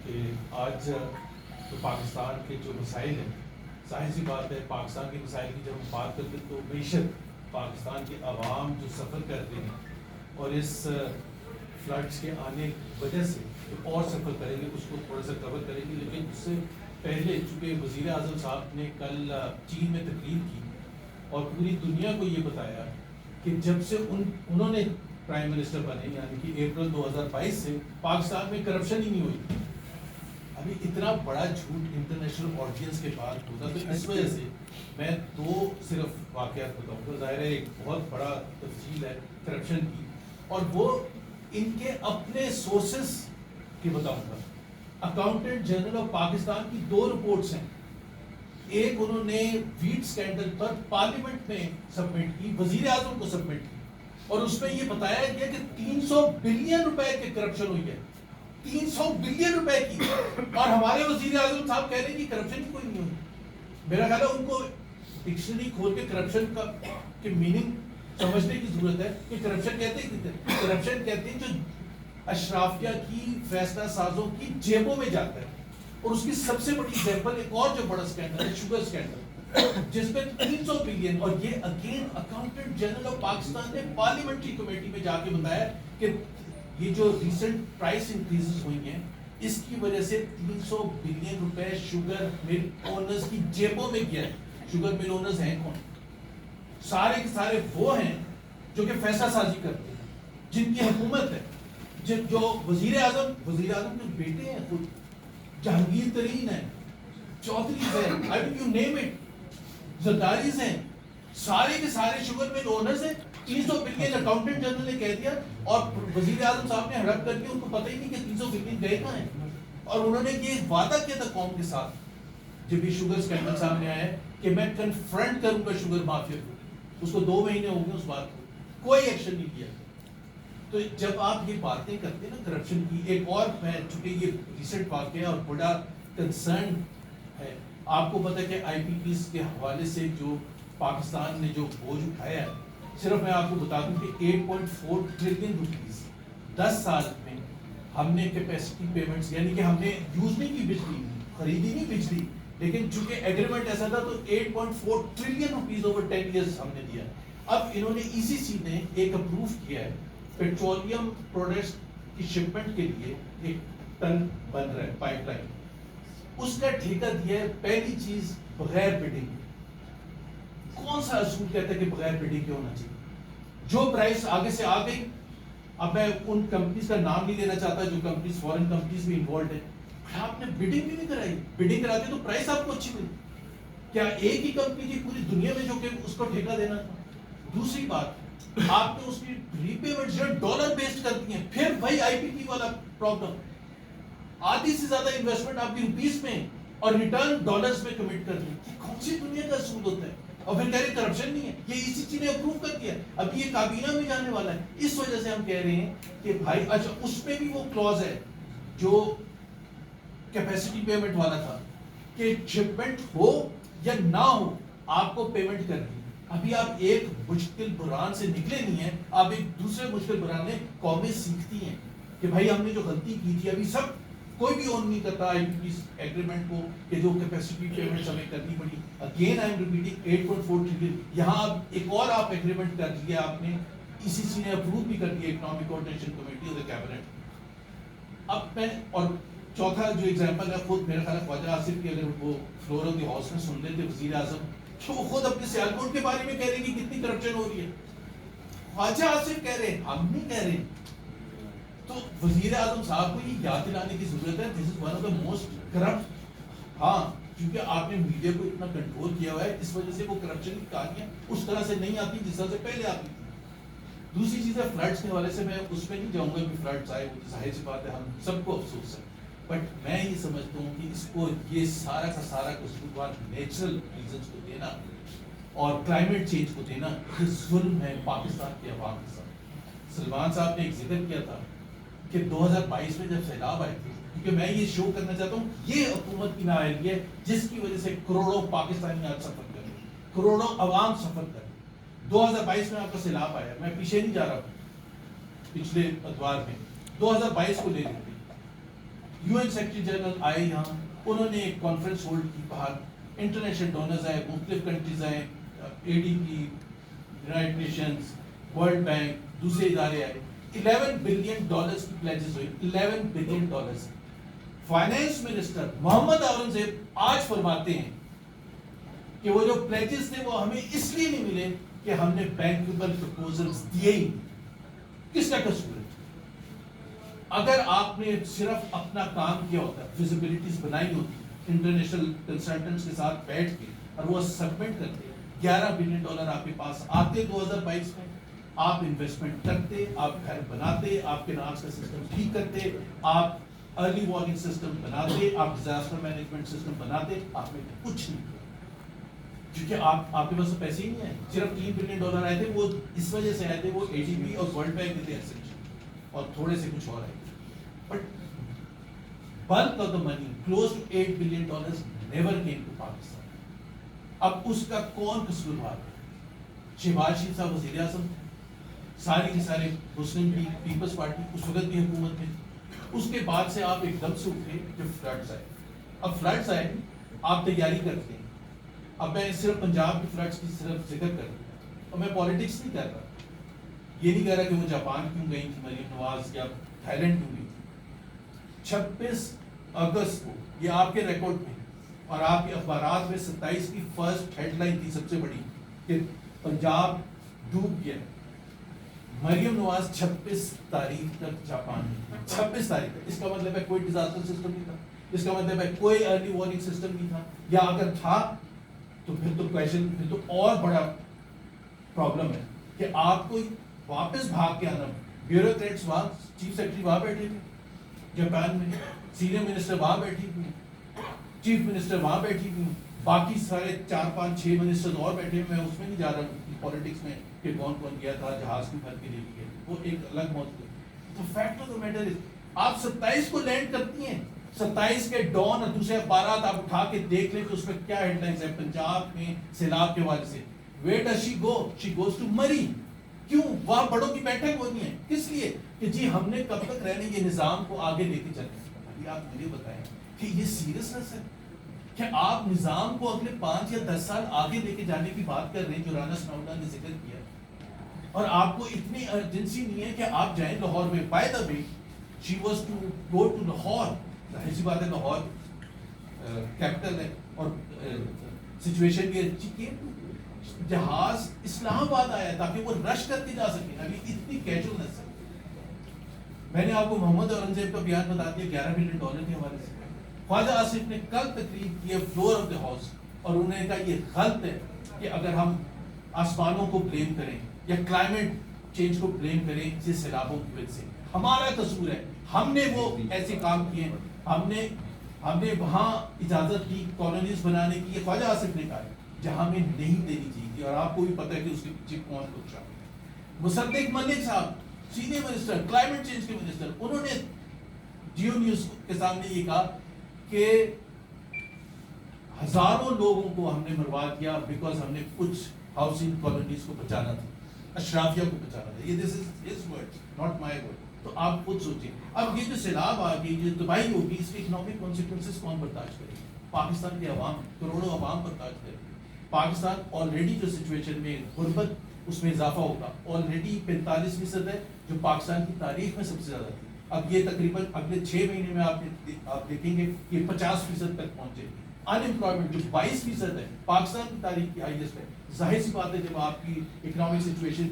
کہ آج تو پاکستان کے جو مسائل ہیں، ظاہر سی بات ہے پاکستان کے مسائل کی جب ہم بات کرتے ہیں تو معیشت، پاکستان کے عوام جو سفر کرتے ہیں اور اس فلڈس کے آنے کی وجہ سے جو اور سفر کریں گے اس کو تھوڑا سا کور کریں گے. لیکن اس سے پہلے چونکہ وزیر اعظم صاحب نے کل چین میں تقریر کی اور پوری دنیا کو یہ بتایا کہ جب سے انہوں نے پرائم منسٹر بنے، یعنی کہ اپریل 2022 سے پاکستان میں کرپشن ہی نہیں ہوئی. ابھی اتنا بڑا جھوٹ انٹرنیشنل آڈینس کے بعد ہوتا، تو اس وجہ سے میں دو صرف واقعات بتاؤں گا. ظاہر ہے ایک بہت بڑا تفصیل ہے کرپشن کی، اور وہ ان کے اپنے سورسز کی بتاؤں گا. اکاؤنٹنٹ جنرل آف پاکستان کی 2 رپورٹس ہیں. ایک انہوں نے ویٹ سکینڈل پر پارلیمنٹ میں سبمٹ کی، وزیر اعظم کو سبمٹ کی، اور اس میں یہ بتایا گیا کہ 300 بلین روپے کی کرپشن ہوئی ہے. 300 بلین روپے کی، اور ہمارے وزیر اعظم صاحب کہہ رہے ہیں کہ کرپشن کی کوئی نہیں ہوئی. میرا خیال ہے ان کو ڈکشنری کھول کے کرپشن کا کے میننگ سمجھنے کی ضرورت ہے کہ کرپشن کہتے ہیں کتنے. کرپشن کہتے ہیں جو اشرافیہ کی، فیصلہ سازوں کی جیبوں میں جاتا ہے. اور اس کی سب سے بڑی ایگزامپل ایک اور جو بڑا اسکینڈل ہے، شوگر اسکینڈل، جس میں 300 بلین، اور یہ again accountant general of Pakistan نے پارلیمنٹری کمیٹی میں جا کے بتایا کہ یہ جو ریسنٹ پرائس انکریزز ہوئی ہیں اس کی وجہ سے 300 بلین روپے شوگر مل اونرز کی جیبوں میں گیا ہے. شوگر مل اونرز ہیں کون؟ سارے کے سارے وہ ہیں جو کہ فیصلہ سازی کرتے ہیں، جن کی حکومت ہے، جو وزیر اعظم کے بیٹے ہیں، خود جہانگیر ترین ہیں، چودھریز ہیں، I mean you name it، زرداریز ہیں، سارے کے سارے شوگر مل اونرز ہیں. 300 بلین اکاؤنٹنٹ جنرل نے کہہ دیا، اور وزیر اعظم صاحب نے ہڑپ کر کے ان کو پتہ ہی نہیں کہ 300 بلین گئے کہاں ہیں. اور انہوں نے یہ وعدہ کیا تھا قوم کے ساتھ جب یہ شوگر اسکینڈل سامنے آیا ہے کہ میں کنفرنٹ کروں گا شوگر مافیا کو. اس کو 2 مہینے ہو گئے اس بات کو، کوئی ایکشن نہیں کیا. تو جب آپ یہ باتیں کرتے ہیں نا کرپشن کی، ایک اور میں چونکہ یہ ریسنٹ واقعہ اور بڑا کنسرن ہے، آپ کو پتہ ہے کہ آئی پی پیز کے حوالے سے جو پاکستان نے جو بوجھ اٹھایا ہے، صرف میں آپ کو بتا دوں کہ 8.4 ٹریلین روپیز 10 سال میں ہم نے کیپیسٹی پیمنٹس، یعنی کہ ہم نے یوز نہیں کی بجلی، خریدی نہیں بجلی، لیکن چونکہ ایگریمنٹ ایسا تھا تو 8.4 ٹریلین روپیز اوور 10 ایئرز ہم نے دیا. اب انہوں نے ای سی سی نے ایک اپروو کیا ہے پیٹرولیم پروڈکٹس کی شپمنٹ کے لیے 1 ٹن بن رہا ہے پائپ لائن، اس کا ٹھیکہ دیا ہے. پہلی چیز بغیر بڈنگ. کون سا اصول کہتا ہے کہ بغیر بڈنگ کے ہونا چاہیے؟ جو پرائس آگے سے آ گئی، اب میں ان کمپنیز کا نام نہیں لینا چاہتا جو کمپنیز فورن کمپنیز بھی انوالوڈ ہیں، آپ نے بڈنگ بھی نہیں کرائی. بڈنگ کراتے تو پرائس آپ کو اچھی ملی. کیا ایک ہی کمپنی تھی پوری دنیا میں جو کہ اس کو ٹھیکہ دینا تھا؟ دوسری بات، آپ نے اس کی ری پیمنٹ جو ڈالر بیسڈ کر دی ہیں. پھر وہی آئی پی ٹی والا پرابلم، آدھی سے زیادہ انویسٹمنٹ آپ کی روپیز میں اور ریٹرن ڈالرز میں کمٹ کر دی. یہ کون سی دنیا کا اصول ہوتا ہے؟ اور پھر کہہ رہے کرپشن نہیں ہے. یہ اسی چیز نے اپروو کر دیا. اب یہ کابینہ میں جانے والا ہے. اس وجہ سے ہم کہہ رہے ہیں کہ بھائی اچھا اس میں بھی وہ کلوز ہے جو کیپیسٹی پیمنٹ والا تھا کہ شپمنٹ ہو یا نہ ہو آپ کو پیمنٹ کرنی. ابھی آپ ایک مشکل بحران سے نکلے نہیں ہیں، آپ ایک دوسرے مشکل بحران میں قومیں سیکھتی ہیں کہ بھائی ہم نے جو غلطی کی تھی. ابھی سب کوئی بھی اون نہیں کرتا آئی پی ایگریمنٹ کو کہ جو کیپیسٹی پیمنٹس ہمیں کرنی پڑی. Again I am repeating 8.4 trillion. یہاں اب ایک اور آپ ایگریمنٹ کر لیا آپ نے، ای سی سی نے اپروو بھی کر دیا، economic coordination committee of the cabinet. اب میں اور چوتھا جو ایگزامپل ہے، خود میرا خیال ہے خواجہ آصف کی اگر وہ فلور آف دی ہاؤس میں سن لیتے وزیر اعظم، تو وہ خود اپنے سیالکوٹ کے بارے میں کہہ رہے ہیں کہ کتنی کرپشن ہو رہی ہے. خواجہ آصف کہہ رہے ہیں، ہم نہیں کہہ رہے. تو وزیر اعظم صاحب کو یہ یاد دلانے کی ضرورت ہے this is one of the most corrupt. ہاں کیونکہ آپ نے میڈیا کو اتنا کنٹرول کیا ہوا ہے، اس وجہ سے وہ کرپشن کی کہانیاں اس طرح سے نہیں آتی جس طرح سے پہلے آتی تھی. دوسری چیز ہے فلڈس کے حوالے سے، میں اس میں نہیں جاؤں گا کہ فلڈس آئے، وہ ظاہر سی بات ہے ہم سب کو افسوس ہے. بٹ میں یہ سمجھتا ہوں کہ اس کو یہ سارا کا سارا قصور نیچرل ریزنس کو دینا اور کلائمیٹ چینج کو دینا، یہ ظلم ہے پاکستان کے عوام کے ساتھ. سلمان صاحب نے ایک ذکر کیا تھا کہ 2022 میں جب سیلاب آئے تھے، کیونکہ میں یہ شو کرنا چاہتا ہوں یہ حکومت کی نااہلی ہے جس کی وجہ سے کروڑوں پاکستانی آج سفر کر رہے ہیں، کروڑوں عوام سفر کر رہے ہیں. 2022 میں آپ کا سیلاب آیا، میں پیچھے نہیں جا رہا ہوں، پچھلے اتوار میں 2022 کو لے لیتے. UN سیکرٹری جنرل آئے یہاں, انہوں نے ایک کانفرنس ہولڈ کی باہر, انٹرنیشنل ڈونرز آئے, مختلف کنٹریز آئے, ADB, United nations, world bank, دوسرے ادارے آئے, $11 بلین کی پلیجز ہوئی, $11 billion. Finance minister Muhammad Aurangzeb آج فرماتے ہیں کہ وہ جو پلیجز تھے وہ ہمیں اس لیے نہیں ملے کہ ہم نے بینکیبل پروپوزلز دیے ہی. کس کا قصور ہے؟ اگر آپ نے صرف اپنا کام کیا ہوتا, ویزیبلٹیز بنائی ہوتی انٹرنیشنل کنسلٹنٹس کے ساتھ بیٹھ کے, اور وہ سبمٹ کرتے, $11 بلین آپ کے پاس آتے 2022 میں, آپ انویسٹمنٹ کرتے, آپ گھر بناتے, آپ کے ناز کا سسٹم ٹھیک کرتے, آپ ارلی وارننگ سسٹم بناتے, آپ ڈیزاسٹر مینجمنٹ سسٹم بناتے, آپ نے کچھ نہیں کیا, کیونکہ آپ کے پاس تو پیسے ہی نہیں آئے. صرف $3 بلین آئے تھے, وہ اس وجہ سے آئے تھے, وہ ADB اور ورلڈ بینک کے تھے اور تھوڑے سے کچھ اور آئے. But bulk of the money, close to $8 billion, never came to Pakistan. اب اس کا کون قصوروار ہے؟ شہباز شریف صاحب وزیر اعظم, سارے کے سارے مسلم پیپلز پارٹی اس وقت بھی حکومت میں. اس کے بعد سے آپ ایک دم سے اٹھے جب فلڈز آئے. اب فلڈز آئے, آپ تیاری کرتے ہیں. اب میں صرف پنجاب کے فلڈز کی صرف ذکر کر رہا ہوں, اور میں پالیٹکس نہیں کر رہا, یہ نہیں کہہ رہا کہ وہ جاپان کیوں گئی تھی مریم نواز, یا تھائی لینڈ کیوں گئی تھی. 26 اگست کو یہ آپ کے ریکارڈ میں اور آپ کے اخبارات میں 27 کی فرسٹ ہیڈ لائن تھی سب سے بڑی کہ پنجاب ڈوب گیا. مریم نواز 26 تاریخ تک جاپان میں, 26 تاریخ تک. اس کا مطلب ہے کوئی ڈیزاسٹر سسٹم نہیں تھا, اس کا مطلب ہے کوئی ارلی وارننگ سسٹم نہیں تھا, یا اگر تھا تو پھر تو اور بڑا پرابلم ہے کہ آپ کو واپس بھاگ کے آنا. بیوروکریٹس وہاں, چیف سیکرٹری وہاں بیٹھے تھے جاپان میں, سینئر منسٹر وہاں بیٹھی ہوئی, چیف منسٹر وہاں بیٹھی ہوئی, باقی سارے 4-5-6 منسٹر اور بیٹھے. میں اس میں نہیں جا رہا ہوں پالیٹکس میں کہ کون کون گیا تھا, جہاز کی بھر کے لے گئے, وہ ایک الگ موضوع ہے. تو fact of the matter is, آپ 27 کو لینڈ کرتی ہیں, 27 کے ڈان اور دوسرے اخبارات آپ اٹھا کے دیکھ لیں کہ اس میں کیا ہیڈ لائنز ہیں پنجاب میں سیلاب کے حوالے سے. Where does she go? She goes to Murree. کیوں؟ وہاں بڑوں کی بیٹھک ہونی ہے. کس لیے؟ کہ جی ہم نے کب تک رہنے یہ نظام کو آگے لے کے چلیں. ابھی آپ مجھے بتائیں کہ یہ سیریسنس ہے کہ آپ نظام کو اگلے 5 یا 10 سال آگے لے کے جانے کی بات کر رہے ہیں, جو رانا سناوڈا نے ذکر کیا, اور آپ کو اتنی ارجنسی نہیں ہے کہ آپ جائیں لاہور میں. By the way she was to go to Lahore. ظاہر سی بات ہے لاہور کیپٹل ہے اور سچویشن بھی اچھی. جہاز اسلام آباد آیا تاکہ وہ رش کر کے جا سکے. ابھی اتنی کیجولنس ہے. میں نے آپ کو محمد اورنگزیب کا بیان بتا دیا $11 بلین کے حوالے سے. خواجہ آصف نے کل تقریر کی ہے فلور آف دا ہاؤس, اور انہوں نے کہا یہ غلط ہے کہ اگر ہم آسمانوں کو بلیم کریں یا کلائمیٹ چینج کو بلیم کریں اسے سیلابوں کی وجہ سے. ہمارا قصور ہے, ہم نے وہ ایسے کام کیے, ہم نے وہاں اجازت دی کالونیز بنانے کی. یہ خواجہ آصف نے کہا ہے جہاں میں نہیں دینی چاہیے تھی, اور آپ کو بھی پتہ ہے کہ اس کے پیچھے کون کچھ رہا. مصدق ملک صاحب سینئر منسٹر, کلائمیٹ چینج کے منسٹر, انہوں نے جیو نیوز کے سامنے یہ کہا کہ ہزاروں لوگوں کو ہم نے مروا دیا بیکاز ہم نے کچھ ہاؤسنگ کالونیز کو بچانا تھا, اشرافیہ کو بچانا تھا. یہ this is his word, not my word. تو آپ خود سوچیں, اب یہ جو سیلاب آ گئی, جو تباہی ہوگی, اس کے اکنامک کانسیکوینسز کون برداشت کرے؟ پاکستان کے عوام, کروڑوں عوام برداشت کرے. پاکستان آلریڈی جو سچویشن میں غربت اس میں اضافہ ہوگا, آلریڈی 45% ہے جو پاکستان کی تاریخ میں سب سے زیادہ تھی. اب یہ تقریباً اگلے 6 مہینے میں آپ دیکھیں گے کہ 50% تک پہنچے گی. انمپلائمنٹ جو 22% ہے پاکستان کی تاریخ کی ہائیسٹ ہے. ظاہر سی بات ہے جب آپ کی اکنامک سچویشن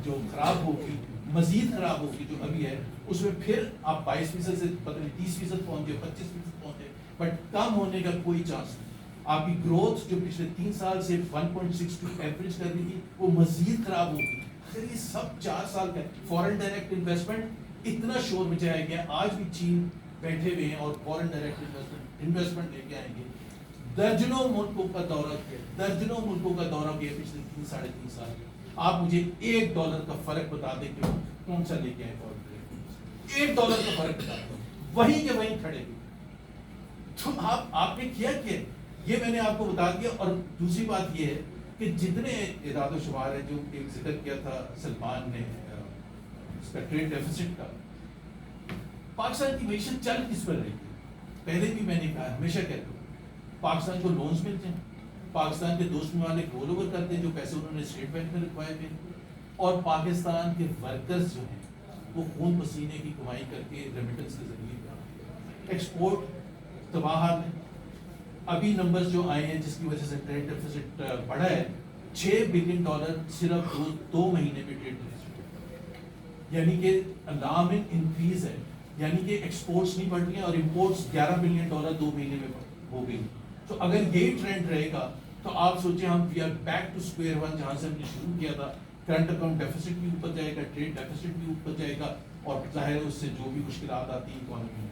جو خراب ہوگی, مزید خراب ہوگی جو ابھی ہے, اس میں پھر آپ 22% سے 30% پہنچے, 25% پہنچے, بٹ کم ہونے کا کوئی چانس نہیں. آپ کی گروتھ جو پچھلے 3 سال سے 1.62 ایوریج کر رہی تھی وہ مزید خراب ہوگی. اگر یہ سب 4 سال کا فورن ڈائریکٹ انویسٹمنٹ اتنا شور مچایا گیا, آج بھی چین بیٹھے ہوئے ہیں اور فورن ڈائریکٹ انویسٹمنٹ لے کے آئیں گے. درجنوں ملکوں کا دورہ کیا پچھلے 3-3.5 سال. آپ مجھے $1 کا فرق بتا دیں کہ کون سا لے کے آئے فورن ڈائریکٹ. $1 کا فرق بتا دیں, وہیں کے وہیں کھڑے ہوئے. تو آپ نے کیا یہ میں نے آپ کو بتا دیا. اور دوسری بات یہ ہے کہ جتنے اعداد و شمار ہے جو ایک ذکر کیا تھا سلمان نے اس کا ٹریڈ ڈیفیسٹ کا, پاکستان کی معیشت چل کس پر رہی ہے؟ پہلے بھی میں نے کہا ہمیشہ کہتا ہوں پاکستان کو لونز ملتے ہیں, پاکستان کے دوست ممالک رول اوور کرتے ہیں جو پیسے انہوں نے اسٹیٹ بینک میں رکھوائے تھے, اور پاکستان کے ورکرز جو ہیں وہ خون پسینے کی کمائی کر کے ریمیٹنس کے ذریعے ایکسپورٹ تباہ حال ہے. ابھی نمبرز جو آئے ہیں جس کی وجہ سے ٹریڈ ڈیفیسٹ بڑھا ہے, $6 بلین صرف دو مہینے میں ٹریڈ ڈیفیسٹ, یعنی کہ الارمنگ انکریز ہے, یعنی کہ ایکسپورٹس نہیں بڑھ رہی ہیں اور امپورٹس $11 بلین 2 مہینے میں ہو گئی. تو اگر یہی ٹرینڈ رہے گا تو آپ سوچیں ہم we are back to square one, جہاں سے ہم نے شروع کیا تھا. کرنٹ اکاؤنٹ ڈیفیسٹ بھی اوپر جائے گا, ٹریڈ ڈیفیسٹ بھی اوپر جائے گا, اور ظاہر ہے اس سے جو بھی مشکلات آتی ہیں اکانومی